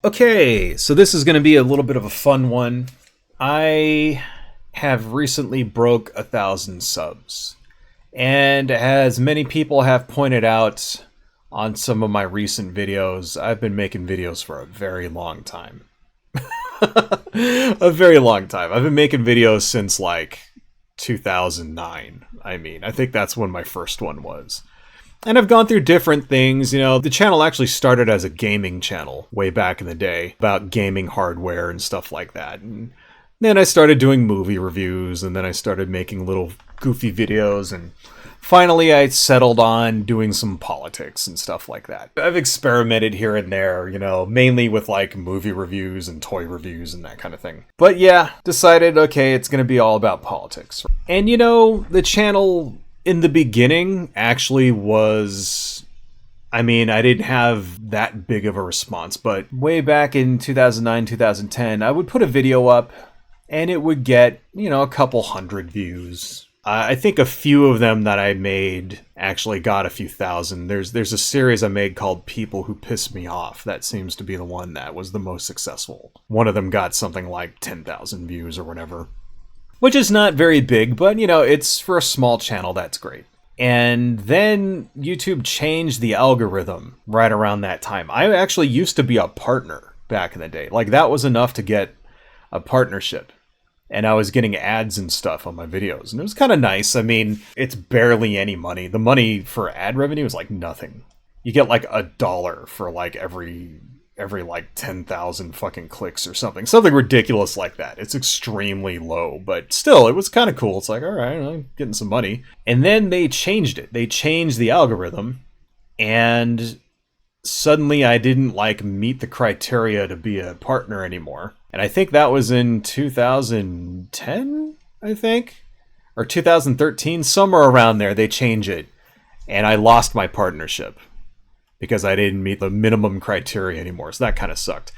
Okay, so this is going to be a little bit of a fun one. I have recently broke 1,000 subs. And as many people have pointed out on some of my recent videos, I've been making videos for a very long time. A very long time. I've been making videos since like 2009. I think that's when my first one was. And I've gone through different things. The channel actually started as a gaming channel way back in the day about gaming hardware and stuff like that. And then I started doing movie reviews, and then I started making little goofy videos, and finally I settled on doing some politics and stuff like that. I've experimented here and there, mainly with like movie reviews and toy reviews and that kind of thing. But yeah, decided, okay, it's going to be all about politics. And the channel in the beginning actually was, I didn't have that big of a response, but way back in 2009, 2010, I would put a video up and it would get, a couple hundred views. I think a few of them that I made actually got a few thousand. There's a series I made called People Who Piss Me Off. That seems to be the one that was the most successful. One of them got something like 10,000 views or whatever. Which is not very big, but, it's for a small channel, that's great. And then YouTube changed the algorithm right around that time. I actually used to be a partner back in the day. Like, that was enough to get a partnership. And I was getting ads and stuff on my videos. And it was kind of nice. It's barely any money. The money for ad revenue is like nothing. You get like $1 for like every like 10,000 fucking clicks or something ridiculous like that. It's extremely low, but still, it was kind of cool. It's like, all right, I'm getting some money. And then they changed it. They changed the algorithm, and suddenly I didn't like meet the criteria to be a partner anymore. And I think that was in 2010, I think, or 2013, somewhere around there. They changed it, and I lost my partnership because I didn't meet the minimum criteria anymore. So that kind of sucked.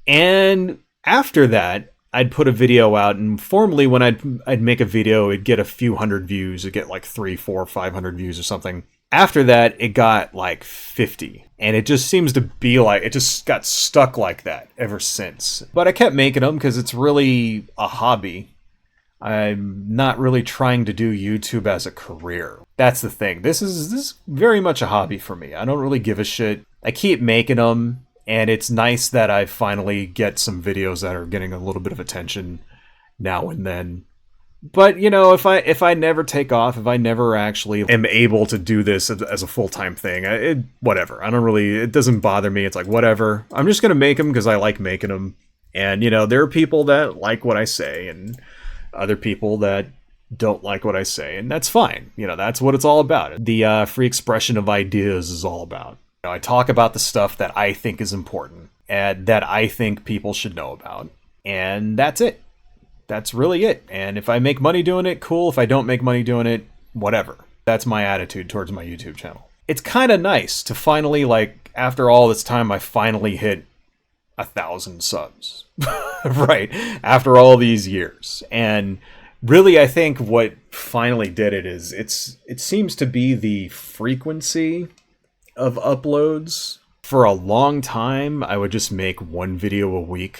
And after that, I'd put a video out, and formerly when I'd make a video, it'd get a few hundred views. It'd get like 300, 400, 500 views or something. After that, it got like 50. And it just seems to be like, it just got stuck like that ever since. But I kept making them because it's really a hobby. I'm not really trying to do YouTube as a career. That's the thing. This is very much a hobby for me. I don't really give a shit. I keep making them, and it's nice that I finally get some videos that are getting a little bit of attention now and then. But, if I never take off, if I never actually am able to do this as a full-time thing, whatever. It doesn't bother me. It's like, whatever. I'm just going to make them because I like making them. And, there are people that like what I say, and other people that don't like what I say, and that's fine. That's what it's all about. The free expression of ideas is all about. I talk about the stuff that I think is important and that I think people should know about, and that's it. That's really it. And if I make money doing it, cool. If I don't make money doing it, whatever. That's my attitude towards my YouTube channel. It's kind of nice to finally, like, after all this time, I finally hit 1,000 subs. Right, after all these years. And really, I think what finally did it is it seems to be the frequency of uploads. For a long time, I would just make one video a week,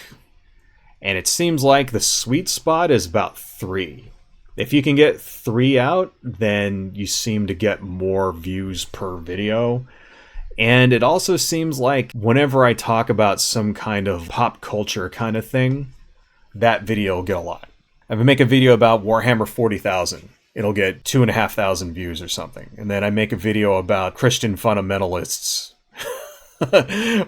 and it seems like the sweet spot is about 3. If you can get 3 out, then you seem to get more views per video. And it also seems like whenever I talk about some kind of pop culture kind of thing, that video will get a lot. If I make a video about Warhammer 40,000, it'll get 2,500 views or something. And then I make a video about Christian fundamentalists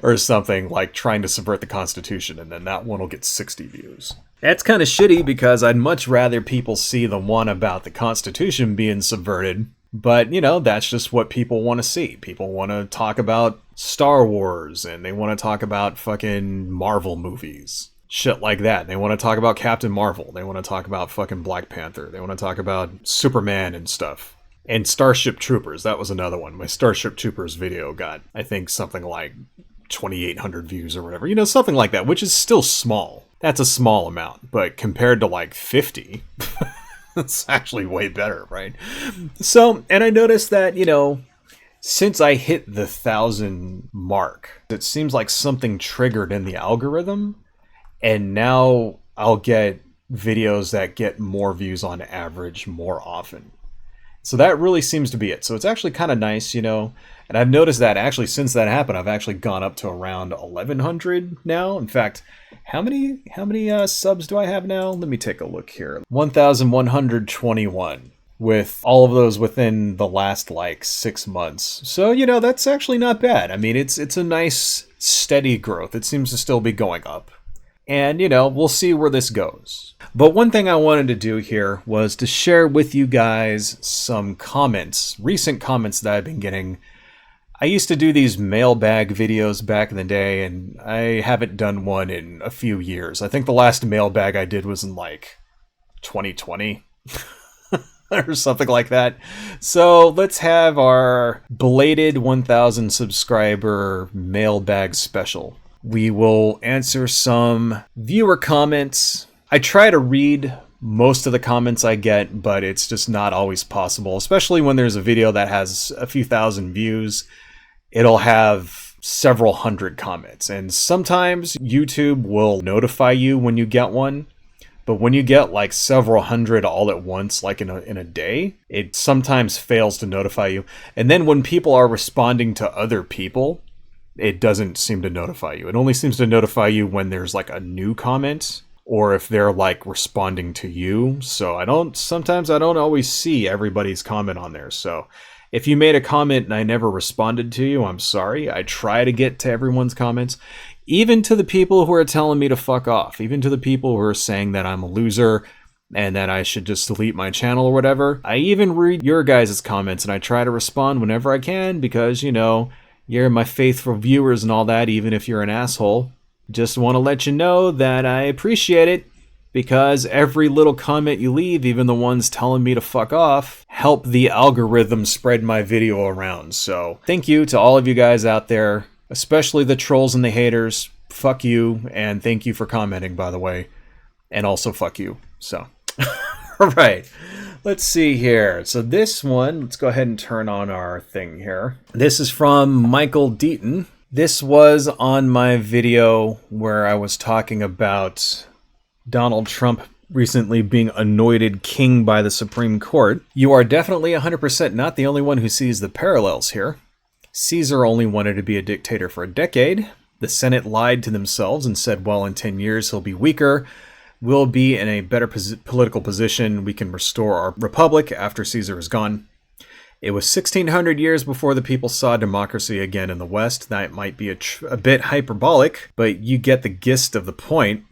or something, like trying to subvert the Constitution, and then that one will get 60 views. That's kind of shitty because I'd much rather people see the one about the Constitution being subverted. But, that's just what people want to see. People want to talk about Star Wars, and they want to talk about fucking Marvel movies. Shit like that. They want to talk about Captain Marvel. They want to talk about fucking Black Panther. They want to talk about Superman and stuff. And Starship Troopers, that was another one. My Starship Troopers video got, I think, something like 2,800 views or whatever. Something like that, which is still small. That's a small amount. But compared to like 50... It's actually way better, right? So, and I noticed that, since I hit the 1,000 mark, it seems like something triggered in the algorithm, and now I'll get videos that get more views on average more often. So that really seems to be it. So it's actually kind of nice, you know, and I've noticed that actually since that happened, I've actually gone up to around 1,100 now. In fact, how many subs do I have now? Let me take a look here. 1,121. With all of those within the last like 6 months. So, you know, that's actually not bad. I mean, it's a nice steady growth. It seems to still be going up. And, you know, we'll see where this goes. But one thing I wanted to do here was to share with you guys some comments, recent comments that I've been getting. I used to do these mailbag videos back in the day, and I haven't done one in a few years. I think the last mailbag I did was in like 2020. Or something like that. So let's have our belated 1,000 subscriber mailbag special. We will answer some viewer comments. I try to read most of the comments I get, but it's just not always possible, especially when there's a video that has a few thousand views. It'll have several hundred comments, and sometimes YouTube will notify you when you get one. But when you get like several hundred all at once, like in a day, it sometimes fails to notify you. And then when people are responding to other people, it doesn't seem to notify you. It only seems to notify you when there's like a new comment or if they're like responding to you. So sometimes I don't always see everybody's comment on there. So if you made a comment and I never responded to you, I'm sorry. I try to get to everyone's comments. Even to the people who are telling me to fuck off, even to the people who are saying that I'm a loser and that I should just delete my channel or whatever. I even read your guys' comments and I try to respond whenever I can because, you know, you're my faithful viewers and all that, even if you're an asshole. Just want to let you know that I appreciate it because every little comment you leave, even the ones telling me to fuck off, help the algorithm spread my video around. So thank you to all of you guys out there. Especially the trolls and the haters. Fuck you, and thank you for commenting, by the way. And also fuck you. So, all right. Let's see here. So this one, let's go ahead and turn on our thing here. This is from Michael Deaton. This was on my video where I was talking about Donald Trump recently being anointed king by the Supreme Court. You are definitely 100% not the only one who sees the parallels here. Caesar only wanted to be a dictator for a decade. The Senate lied to themselves and said, well, in 10 years he'll be weaker. We'll be in a better political position. We can restore our republic after Caesar is gone. It was 1,600 years before the people saw democracy again in the West. That might be a bit hyperbolic, but you get the gist of the point.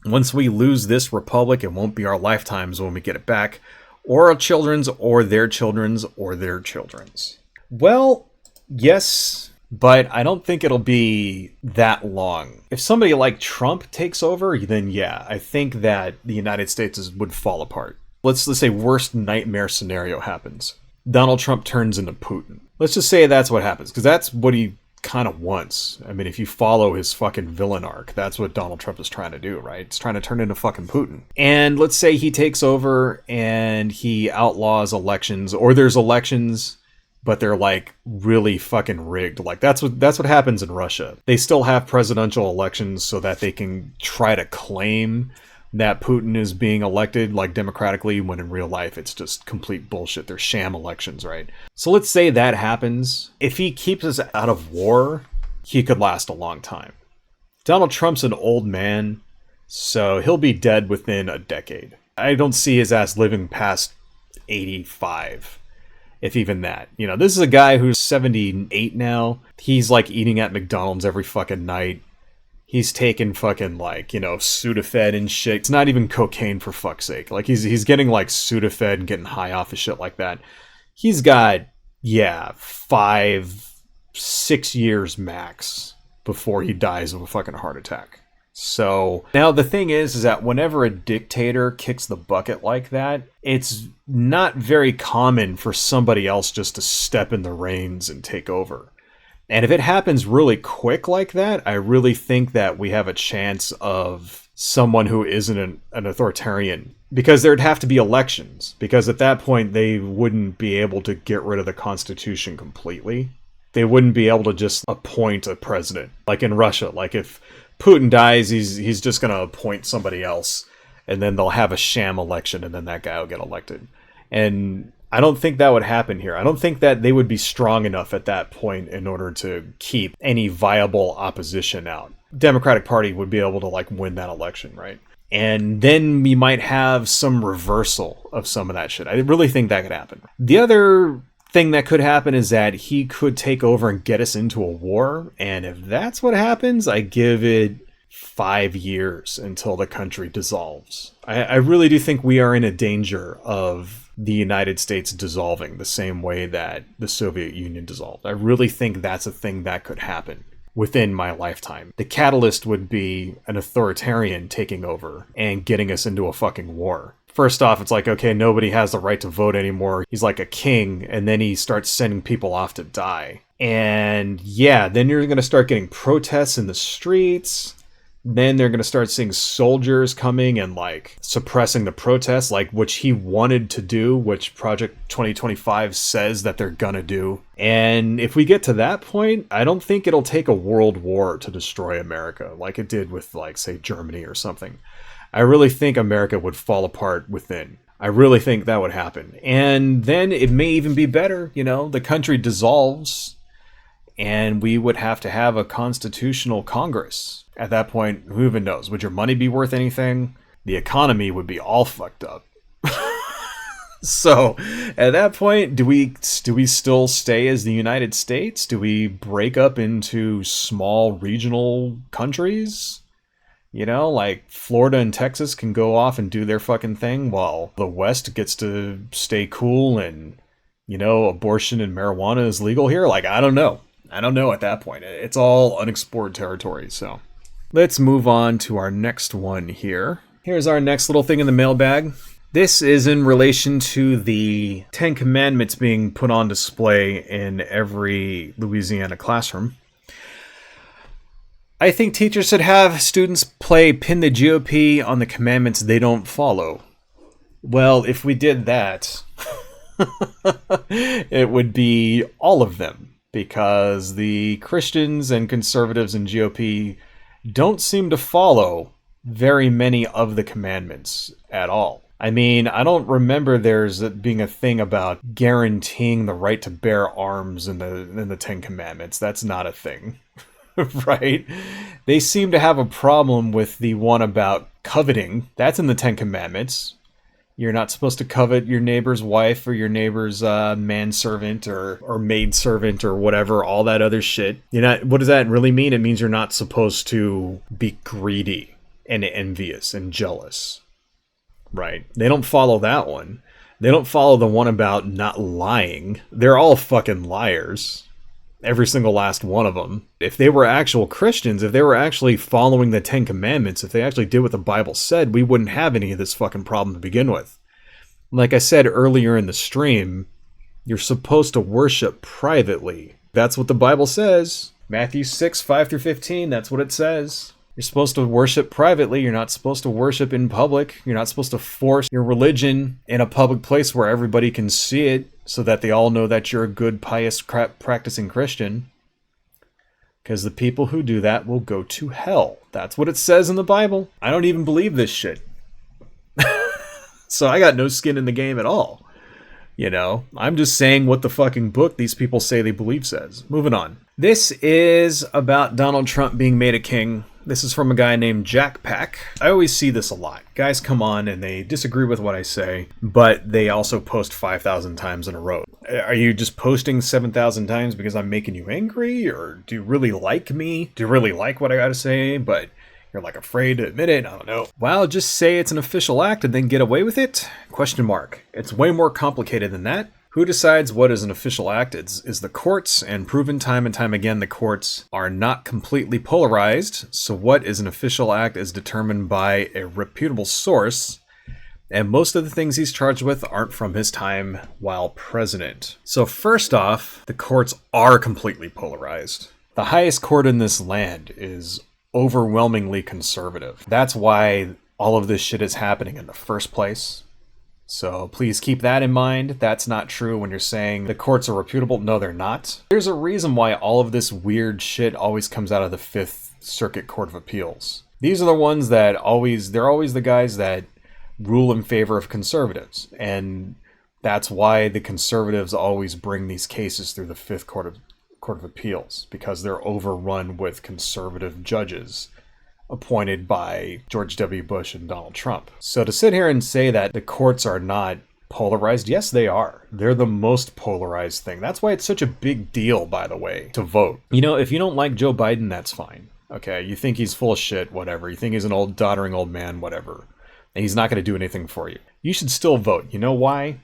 Once we lose this republic, it won't be our lifetimes when we get it back, or our children's, or their children's, or their children's. Well, yes, but I don't think it'll be that long. If somebody like Trump takes over, then yeah, I think that the United States would fall apart. Let's say worst nightmare scenario happens. Donald Trump turns into Putin. Let's just say that's what happens, because that's what he kind of wants. I mean, if you follow his fucking villain arc, that's what Donald Trump is trying to do, right? He's trying to turn into fucking Putin. And let's say he takes over and he outlaws elections, or there's elections, but they're like really fucking rigged. Like that's what happens in Russia. They still have presidential elections so that they can try to claim that Putin is being elected like democratically, when in real life it's just complete bullshit. They're sham elections, right? So let's say that happens. If he keeps us out of war, he could last a long time. Donald Trump's an old man, so he'll be dead within a decade. I don't see his ass living past 85. If even that. You know, this is a guy who's 78 now. He's like eating at McDonald's every fucking night. He's taking fucking like, you know, Sudafed and shit. It's not even cocaine, for fuck's sake. Like he's getting like Sudafed and getting high off of shit like that. He's got, 5-6 years max before he dies of a fucking heart attack. So now the thing is that whenever a dictator kicks the bucket like that, it's not very common for somebody else just to step in the reins and take over. And if it happens really quick like that, I really think that we have a chance of someone who isn't an authoritarian Because there'd have to be elections. Because at that point, they wouldn't be able to get rid of the Constitution completely. They wouldn't be able to just appoint a president. Like in Russia, like if Putin dies, he's just going to appoint somebody else. And then they'll have a sham election, and then that guy will get elected. And I don't think that would happen here. I don't think that they would be strong enough at that point in order to keep any viable opposition out. Democratic Party would be able to like win that election, right? And then we might have some reversal of some of that shit. I really think that could happen. The other thing that could happen is that he could take over and get us into a war. And if that's what happens, I give it 5 years until the country dissolves. I really do think we are in a danger of the United States dissolving the same way that the Soviet Union dissolved. I really think that's a thing that could happen within my lifetime. The catalyst would be an authoritarian taking over and getting us into a fucking war. First off, it's like, okay, nobody has the right to vote anymore. He's like a king, and then he starts sending people off to die. And yeah, then you're going to start getting protests in the streets. Then they're going to start seeing soldiers coming and like suppressing the protests, like which he wanted to do, which Project 2025 says that they're going to do. And if we get to that point, I don't think it'll take a world war to destroy America like it did with like, say, Germany or something. I really think America would fall apart within. I really think that would happen. And then it may even be better, you know, the country dissolves and we would have to have a constitutional Congress. At that point, who even knows? Would your money be worth anything? The economy would be all fucked up. So, at that point, do we still stay as the United States? Do we break up into small regional countries? You know, like Florida and Texas can go off and do their fucking thing while the West gets to stay cool and, you know, abortion and marijuana is legal here? Like, I don't know. I don't know at that point. It's all unexplored territory, so. Let's move on to our next one here. Here's our next little thing in the mailbag. This is in relation to the 10 Commandments being put on display in every Louisiana classroom. I think teachers should have students play Pin the GOP on the commandments they don't follow. Well, if we did that, it would be all of them, because the Christians and conservatives and GOP don't seem to follow very many of the commandments at all. I mean, I don't remember there's being a thing about guaranteeing the right to bear arms in the 10 Commandments. That's not a thing, right? They seem to have a problem with the one about coveting. That's in the 10 Commandments. You're not supposed to covet your neighbor's wife or your neighbor's manservant or maidservant or whatever, all that other shit. What does that really mean? It means you're not supposed to be greedy and envious and jealous, right? They don't follow that one. They don't follow the one about not lying. They're all fucking liars. Every single last one of them. If they were actual Christians, if they were actually following the 10 Commandments, if they actually did what the Bible said, we wouldn't have any of this fucking problem to begin with. Like I said earlier in the stream, you're supposed to worship privately. That's what the Bible says. Matthew 6, 5 through 15, that's what it says. You're supposed to worship privately. You're not supposed to worship in public. You're not supposed to force your religion in a public place where everybody can see it so that they all know that you're a good, pious, practicing Christian. Because the people who do that will go to hell. That's what it says in the Bible. I don't even believe this shit. So I got no skin in the game at all. You know, I'm just saying what the fucking book these people say they believe says. Moving on. This is about Donald Trump being made a king. This is from a guy named Jack Pack. I always see this a lot. Guys come on and they disagree with what I say, but they also post 5,000 times in a row. Are you just posting 7,000 times because I'm making you angry? Or do you really like me? Do you really like what I gotta say, but you're like afraid to admit it? I don't know. Well, just say it's an official act and then get away with it? Question mark. It's way more complicated than that. Who decides what is an official act is the courts, and proven time and time again the courts are not completely polarized, so what is an official act is determined by a reputable source, and most of the things he's charged with aren't from his time while president. So first off, the courts are completely polarized. The highest court in this land is overwhelmingly conservative. That's why all of this shit is happening in the first place. So please keep that in mind. That's not true when you're saying the courts are reputable. No, they're not. There's a reason why all of this weird shit always comes out of the Fifth Circuit Court of Appeals. These are the ones that they're always the guys that rule in favor of conservatives. And that's why the conservatives always bring these cases through the Fifth Court of Appeals, because they're overrun with conservative judges appointed by George W. Bush and Donald Trump. So to sit here and say that the courts are not polarized, yes, they are. They're the most polarized thing. That's why it's such a big deal, by the way, to vote. You know, if you don't like Joe Biden, that's fine. Okay, you think he's full of shit, whatever. You think he's an old, doddering old man, whatever. And he's not going to do anything for you. You should still vote. You know why?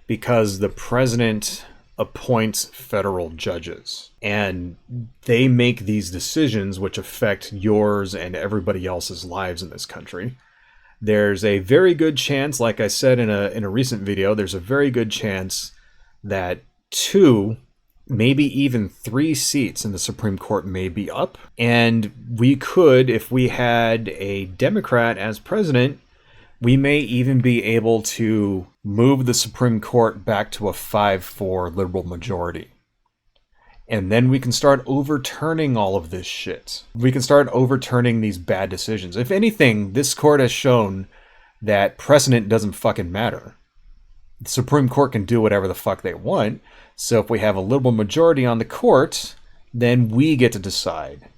Because the president appoints federal judges, and they make these decisions which affect yours and everybody else's lives in this country. There's a very good chance, like I said in a recent video, there's a very good chance that 2, maybe even 3 seats in the Supreme Court may be up, and we could, if we had a Democrat as president, we may even be able to move the Supreme Court back to a 5-4 liberal majority. And then we can start overturning all of this shit. We can start overturning these bad decisions. If anything, this court has shown that precedent doesn't fucking matter. The Supreme Court can do whatever the fuck they want. So if we have a liberal majority on the court, then we get to decide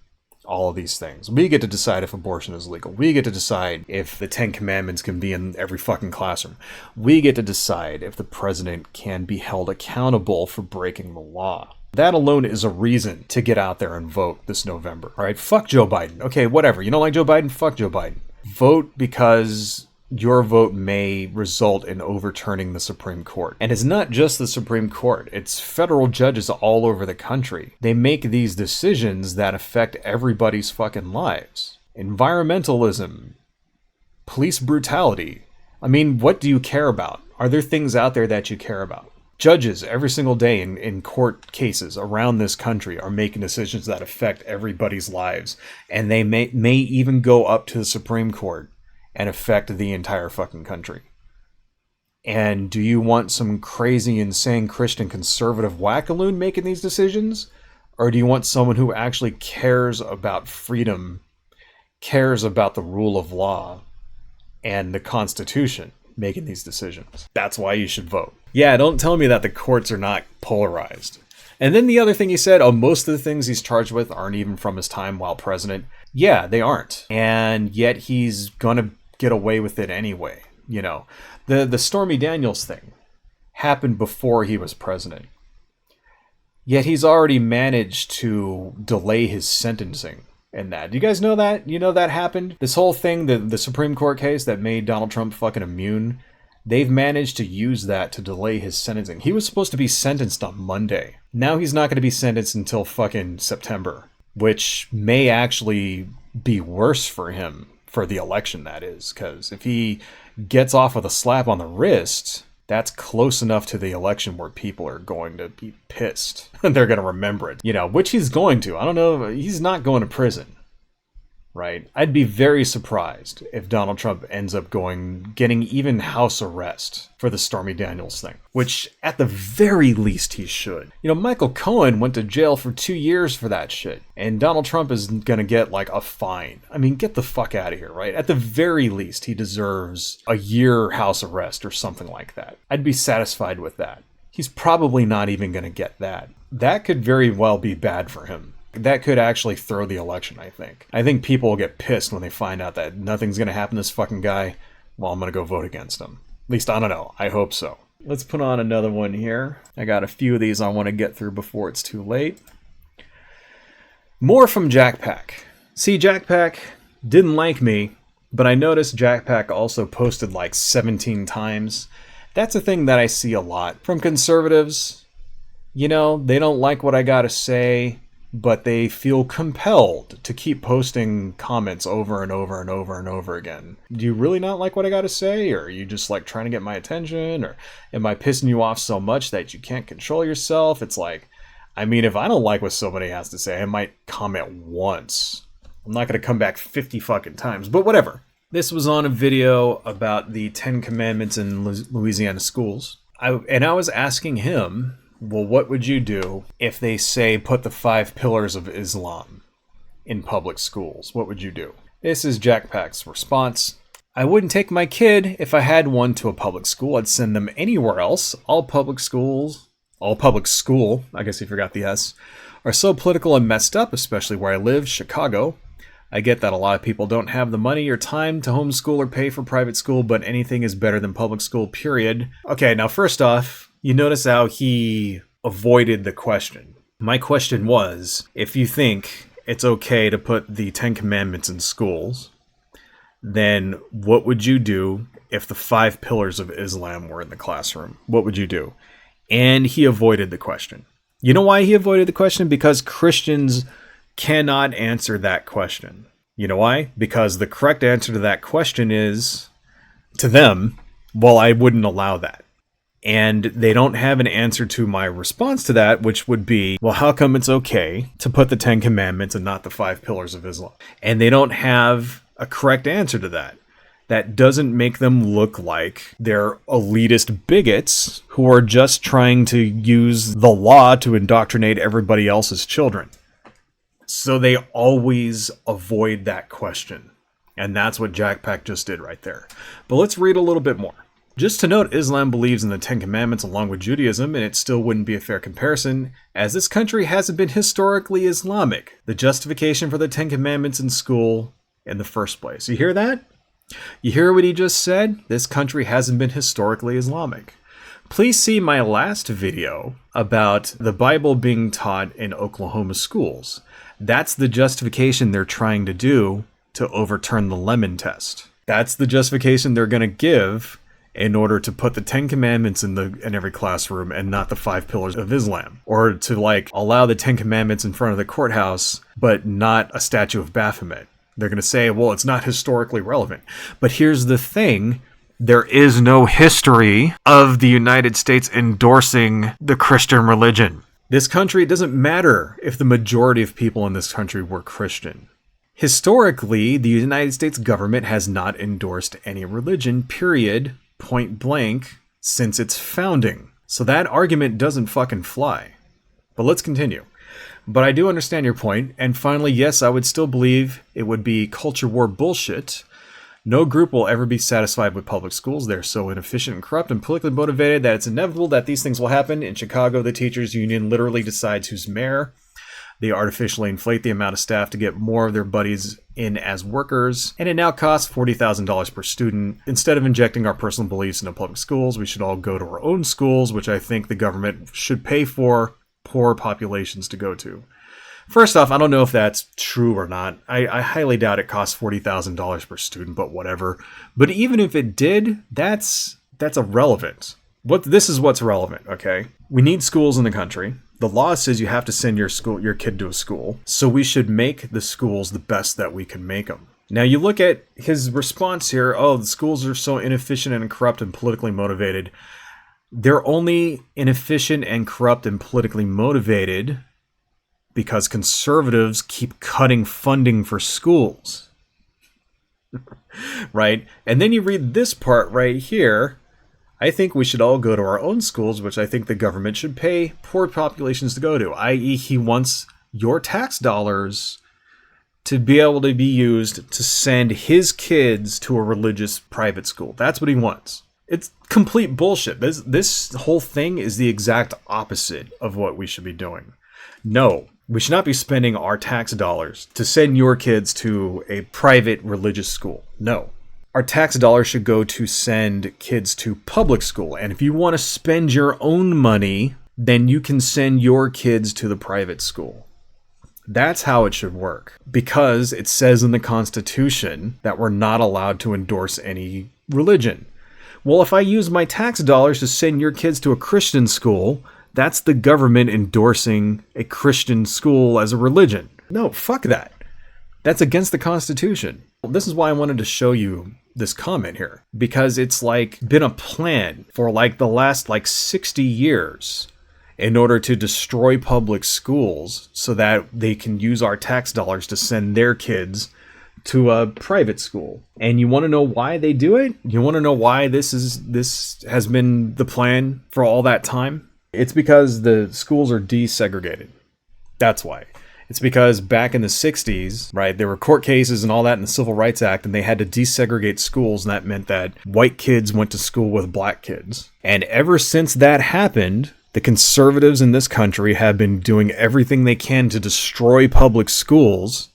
all of these things. We get to decide if abortion is legal. We get to decide if the 10 Commandments can be in every fucking classroom. We get to decide if the president can be held accountable for breaking the law. That alone is a reason to get out there and vote this November. All right, fuck Joe Biden. Okay, whatever. You don't like Joe Biden? Fuck Joe Biden. Vote because your vote may result in overturning the Supreme Court. And it's not just the Supreme Court. It's federal judges all over the country. They make these decisions that affect everybody's fucking lives. Environmentalism, police brutality. I mean, what do you care about? Are there things out there that you care about? Judges every single day in court cases around this country are making decisions that affect everybody's lives. And they may even go up to the Supreme Court and affect the entire fucking country. And do you want some crazy, insane Christian conservative wackaloon making these decisions? Or do you want someone who actually cares about freedom, cares about the rule of law, and the Constitution making these decisions? That's why you should vote. Yeah, don't tell me that the courts are not polarized. And then the other thing he said, most of the things he's charged with aren't even from his time while president. Yeah, they aren't. And yet he's gonna get away with it anyway. You know, the Stormy Daniels thing happened before he was president. Yet he's already managed to delay his sentencing in that. Do you guys know that? You know that happened? This whole thing, the Supreme Court case that made Donald Trump fucking immune, they've managed to use that to delay his sentencing. He was supposed to be sentenced on Monday. Now he's not going to be sentenced until fucking September, which may actually be worse for him for the election, that is, because if he gets off with a slap on the wrist, that's close enough to the election where people are going to be pissed. They're going to remember it, you know, which he's going to. I don't know. He's not going to prison, right? I'd be very surprised if Donald Trump ends up getting even house arrest for the Stormy Daniels thing, which at the very least he should. You know, Michael Cohen went to jail for 2 years for that shit, and Donald Trump is gonna get like a fine. I mean, get the fuck out of here, right? At the very least, he deserves a year house arrest or something like that. I'd be satisfied with that. He's probably not even gonna get that. That could very well be bad for him. That could actually throw the election, I think. I think people will get pissed when they find out that nothing's going to happen to this fucking guy. Well, I'm going to go vote against him. At least, I don't know. I hope so. Let's put on another one here. I got a few of these I want to get through before it's too late. More from Jackpack. See, Jackpack didn't like me, but I noticed Jackpack also posted like 17 times. That's a thing that I see a lot from conservatives. You know, they don't like what I got to say, but they feel compelled to keep posting comments over and over and over and over again. Do you really not like what I got to say? Or are you just like trying to get my attention? Or am I pissing you off so much that you can't control yourself? It's like, I mean, if I don't like what somebody has to say, I might comment once. I'm not going to come back 50 fucking times, but whatever. This was on a video about the 10 Commandments in Louisiana schools. I was asking him, well, what would you do if they say put the 5 pillars of Islam in public schools? What would you do? This is Jack Pack's response. I wouldn't take my kid if I had one to a public school. I'd send them anywhere else. All public school, I guess you forgot the S, are so political and messed up, especially where I live, Chicago. I get that a lot of people don't have the money or time to homeschool or pay for private school, but anything is better than public school, period. Okay, now first off, you notice how he avoided the question. My question was, if you think it's okay to put the 10 Commandments in schools, then what would you do if the 5 pillars of Islam were in the classroom? What would you do? And he avoided the question. You know why he avoided the question? Because Christians cannot answer that question. You know why? Because the correct answer to that question is, to them, well, I wouldn't allow that. And they don't have an answer to my response to that, which would be, well, how come it's okay to put the 10 Commandments and not the 5 pillars of Islam? And they don't have a correct answer to that. That doesn't make them look like they're elitist bigots who are just trying to use the law to indoctrinate everybody else's children. So they always avoid that question. And that's what Jack Pack just did right there. But let's read a little bit more. Just to note, Islam believes in the 10 Commandments along with Judaism, and it still wouldn't be a fair comparison, as this country hasn't been historically Islamic. The justification for the 10 Commandments in school in the first place. You hear that? You hear what he just said? This country hasn't been historically Islamic. Please see my last video about the Bible being taught in Oklahoma schools. That's the justification they're trying to do to overturn the Lemon Test. That's the justification they're going to give in order to put the 10 Commandments in every classroom and not the 5 pillars of Islam. Or to allow the 10 Commandments in front of the courthouse, but not a statue of Baphomet. They're going to say, well, it's not historically relevant. But here's the thing. There is no history of the United States endorsing the Christian religion. This country, it doesn't matter if the majority of people in this country were Christian. Historically, the United States government has not endorsed any religion, period, point blank, since its founding. So that argument doesn't fucking fly. But let's continue. But I do understand your point. And finally, yes, I would still believe it would be culture war bullshit. No group will ever be satisfied with public schools. They're so inefficient and corrupt and politically motivated that it's inevitable that these things will happen. In Chicago, the teachers union literally decides who's mayor. They artificially inflate the amount of staff to get more of their buddies in as workers. And it now costs $40,000 per student. Instead of injecting our personal beliefs into public schools, we should all go to our own schools, which I think the government should pay for poor populations to go to. First off, I don't know if that's true or not. I highly doubt it costs $40,000 per student, but whatever. But even if it did, that's irrelevant. This is what's relevant, okay? We need schools in the country. The law says you have to send your kid to a school, so we should make the schools the best that we can make them. Now you look at his response here, oh, the schools are so inefficient and corrupt and politically motivated. They're only inefficient and corrupt and politically motivated because conservatives keep cutting funding for schools. Right? And then you read this part right here. I think we should all go to our own schools, which I think the government should pay poor populations to go to, i.e. he wants your tax dollars to be able to be used to send his kids to a religious private school. That's what he wants. It's complete bullshit. This whole thing is the exact opposite of what we should be doing. No, we should not be spending our tax dollars to send your kids to a private religious school. No. Our tax dollars should go to send kids to public school. And if you want to spend your own money, then you can send your kids to the private school. That's how it should work. Because it says in the Constitution that we're not allowed to endorse any religion. Well, if I use my tax dollars to send your kids to a Christian school, that's the government endorsing a Christian school as a religion. No, fuck that. That's against the Constitution. This is why I wanted to show you this comment here. Because it's been a plan for the last 60 years in order to destroy public schools so that they can use our tax dollars to send their kids to a private school. And you want to know why they do it? You want to know why this has been the plan for all that time? It's because the schools are desegregated. That's why. It's because back in the 60s, right, there were court cases and all that in the Civil Rights Act, and they had to desegregate schools, and that meant that white kids went to school with black kids. And ever since that happened, the conservatives in this country have been doing everything they can to destroy public schools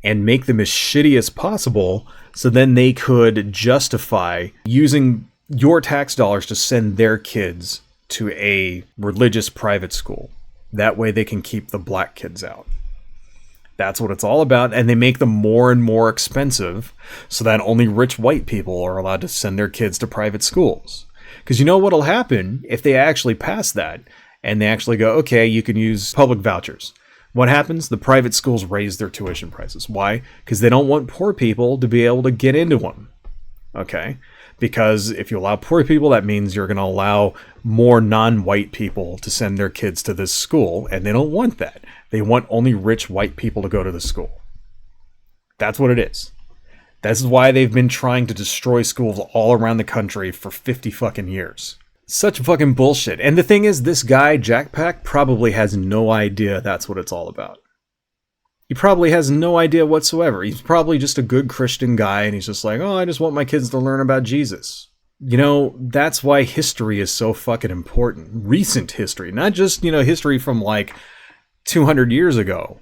and make them as shitty as possible, so then they could justify using your tax dollars to send their kids to a religious private school. That way they can keep the black kids out. That's what it's all about. And they make them more and more expensive so that only rich white people are allowed to send their kids to private schools. Because you know what'll happen if they actually pass that and they actually go, okay, you can use public vouchers. What happens? The private schools raise their tuition prices. Why? Because they don't want poor people to be able to get into them. Okay? Because if you allow poor people, that means you're going to allow more non-white people to send their kids to this school, and they don't want that. They want only rich white people to go to the school. That's what it is. This is why they've been trying to destroy schools all around the country for 50 fucking years. Such fucking bullshit. And the thing is, this guy, Jackpack, probably has no idea that's what it's all about. He probably has no idea whatsoever. He's probably just a good Christian guy, and he's just like, oh, I just want my kids to learn about Jesus. You know, that's why history is so fucking important. Recent history. Not just, history from like 200 years ago.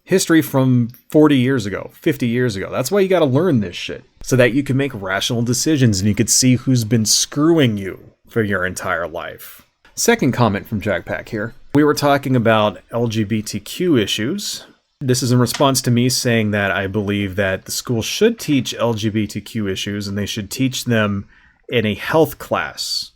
History from 40 years ago, 50 years ago. That's why you gotta learn this shit. So that you can make rational decisions and you can see who's been screwing you for your entire life. Second comment from Jackpack here. We were talking about LGBTQ issues. This is in response to me saying that I believe that the school should teach LGBTQ issues and they should teach them in a health class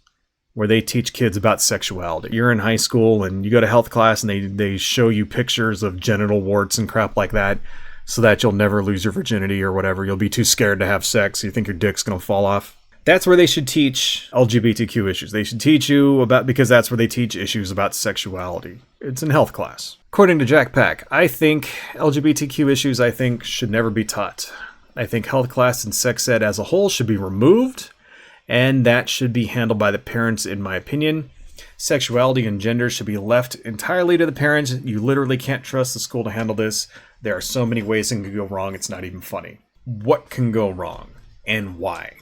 where they teach kids about sexuality. You're in high school and you go to health class and they show you pictures of genital warts and crap like that so that you'll never lose your virginity or whatever. You'll be too scared to have sex. You think your dick's going to fall off. That's where they should teach LGBTQ issues. They should teach you about, because that's where they teach issues about sexuality. It's in health class. According to Jackpack, I think LGBTQ issues, should never be taught. I think health class and sex ed as a whole should be removed, and that should be handled by the parents, in my opinion. Sexuality and gender should be left entirely to the parents. You literally can't trust the school to handle this. There are so many ways it can go wrong, it's not even funny. What can go wrong, and why?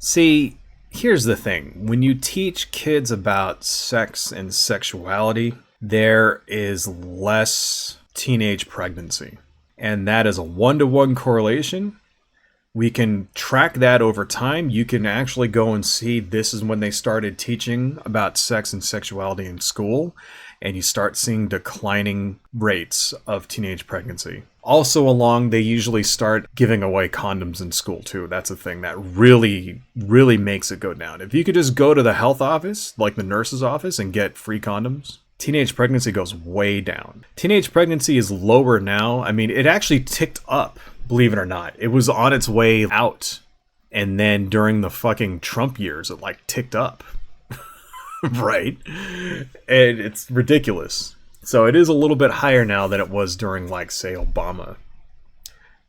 See, here's the thing. When you teach kids about sex and sexuality, there is less teenage pregnancy. And that is a 1-to-1 correlation. We can track that over time. You can actually go and see this is when they started teaching about sex and sexuality in school. And you start seeing declining rates of teenage pregnancy. Also along, they usually start giving away condoms in school too. That's a thing that really, really makes it go down. If you could just go to the health office, like the nurse's office, and get free condoms, teenage pregnancy goes way down. Teenage pregnancy is lower now. I mean, it actually ticked up, believe it or not. It was on its way out. And then during the fucking Trump years, it ticked up. Right? And it's ridiculous. So it is a little bit higher now than it was during, say, Obama.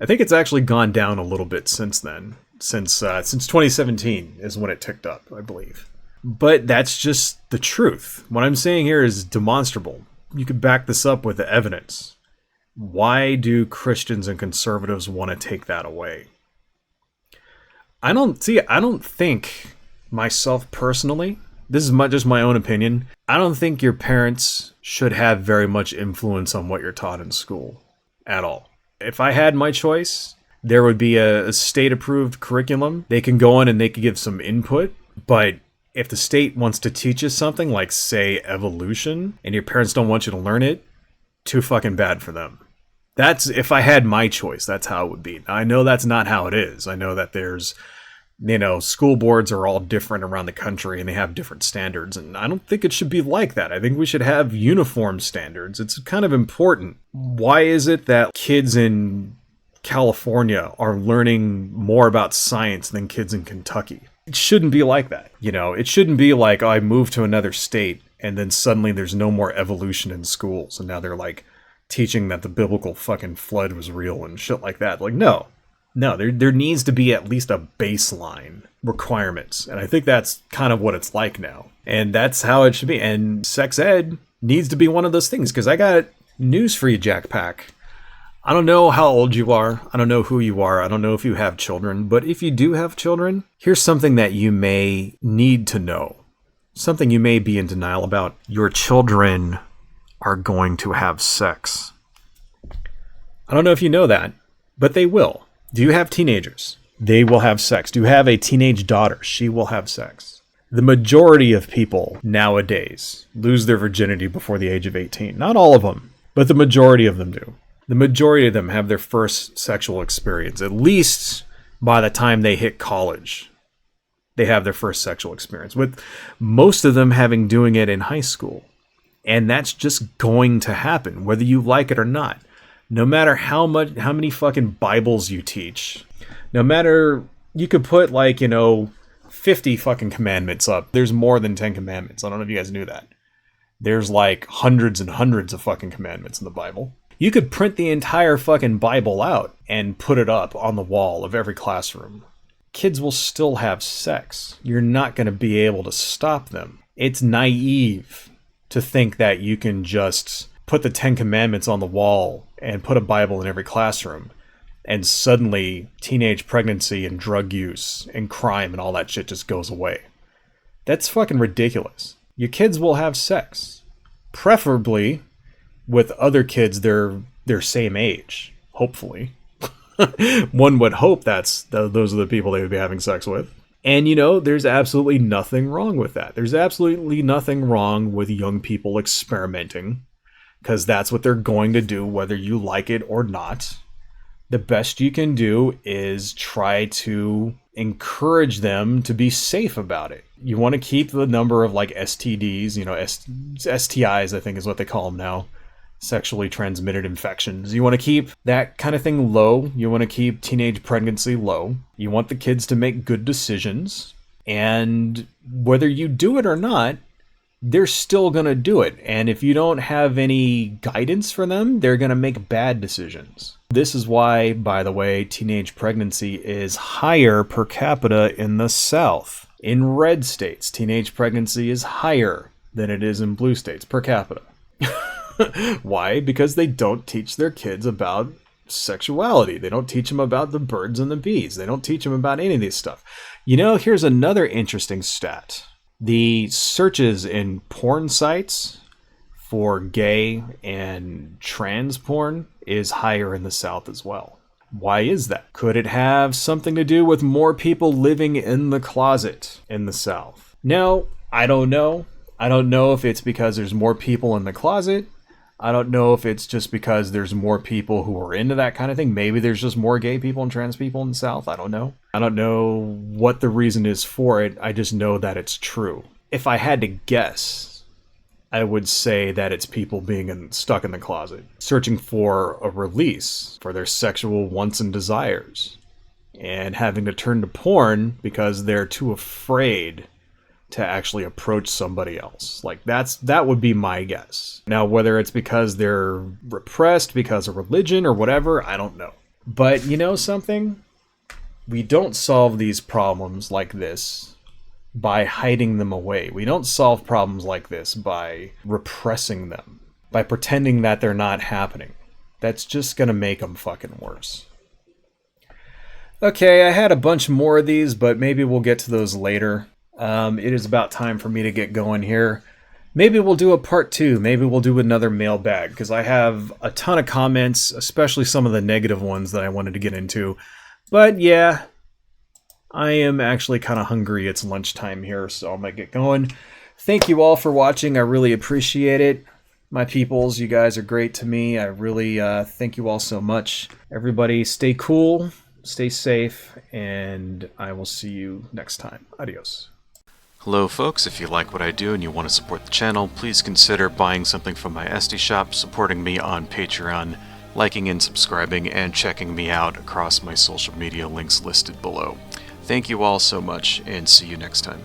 I think it's actually gone down a little bit since then. Since 2017 is when it ticked up, I believe. But that's just the truth. What I'm saying here is demonstrable. You could back this up with the evidence. Why do Christians and conservatives want to take that away? I don't think, myself personally, this is just my own opinion, I don't think your parents should have very much influence on what you're taught in school at all. If I had my choice, there would be a state-approved curriculum. They can go in and they can give some input, but if the state wants to teach you something like, say, evolution, and your parents don't want you to learn it, too fucking bad for them. That's, if I had my choice, that's how it would be. Now, I know that's not how it is. I know that there's, school boards are all different around the country and they have different standards. And I don't think it should be like that. I think we should have uniform standards. It's kind of important. Why is it that kids in California are learning more about science than kids in Kentucky? It shouldn't be like that. It shouldn't be like, oh, I moved to another state and then suddenly there's no more evolution in schools. And now they're teaching that the biblical fucking flood was real and shit like that. Like, no, there needs to be at least a baseline requirements. And I think that's kind of what it's like now. And that's how it should be. And sex ed needs to be one of those things, because I got news for you, Jack Pack. I don't know how old you are. I don't know who you are. I don't know if you have children. But if you do have children, here's something that you may need to know. Something you may be in denial about. Your children are going to have sex. I don't know if you know that, but they will. Do you have teenagers? They will have sex. Do you have a teenage daughter? She will have sex. The majority of people nowadays lose their virginity before the age of 18. Not all of them, but the majority of them do. The majority of them have their first sexual experience, at least by the time they hit college. They have their first sexual experience, with most of them doing it in high school. And that's just going to happen, whether you like it or not. No matter how many fucking Bibles you teach, no matter, you could put 50 fucking commandments up. There's more than 10 commandments. I don't know if you guys knew that. There's like hundreds and hundreds of fucking commandments in the Bible. You could print the entire fucking Bible out and put it up on the wall of every classroom. Kids will still have sex. You're not going to be able to stop them. It's naive to think that you can just put the 10 commandments on the wall and put a Bible in every classroom and suddenly teenage pregnancy and drug use and crime and all that shit just goes away. That's fucking ridiculous. Your kids will have sex. Preferably with other kids their same age, hopefully. One would hope those are the people they would be having sex with. And there's absolutely nothing wrong with that. There's absolutely nothing wrong with young people experimenting, because that's what they're going to do whether you like it or not. The best you can do is try to encourage them to be safe about it. You want to keep the number of STDs, STIs, I think is what they call them now. Sexually transmitted infections. You want to keep that kind of thing low. You want to keep teenage pregnancy low. You want the kids to make good decisions. And whether you do it or not, they're still going to do it. And if you don't have any guidance for them, they're going to make bad decisions. This is why, by the way, teenage pregnancy is higher per capita in the South. In red states, teenage pregnancy is higher than it is in blue states per capita. Why? Because they don't teach their kids about sexuality. They don't teach them about the birds and the bees. They don't teach them about any of this stuff. Here's another interesting stat. The searches in porn sites for gay and trans porn is higher in the South as well. Why is that? Could it have something to do with more people living in the closet in the South? No, I don't know. I don't know if it's because there's more people in the closet. I don't know if it's just because there's more people who are into that kind of thing. Maybe there's just more gay people and trans people in the South. I don't know. I don't know what the reason is for it. I just know that it's true. If I had to guess, I would say that it's people being stuck in the closet, searching for a release for their sexual wants and desires, and having to turn to porn because they're too afraid to actually approach somebody else. That would be my guess. Now, whether it's because they're repressed because of religion or whatever, I don't know. But something? We don't solve these problems like this by hiding them away. We don't solve problems like this by repressing them, by pretending that they're not happening. That's just gonna make them fucking worse. Okay, I had a bunch more of these, but maybe we'll get to those later. It is about time for me to get going here. Maybe we'll do a part 2. Maybe we'll do another mailbag, because I have a ton of comments, especially some of the negative ones that I wanted to get into. But yeah, I am actually kind of hungry. It's lunchtime here, so I might get going. Thank you all for watching. I really appreciate it. My peoples, you guys are great to me. I really thank you all so much. Everybody stay cool, stay safe, and I will see you next time. Adios. Hello folks, if you like what I do and you want to support the channel, please consider buying something from my Etsy shop, supporting me on Patreon, liking and subscribing, and checking me out across my social media links listed below. Thank you all so much, and see you next time.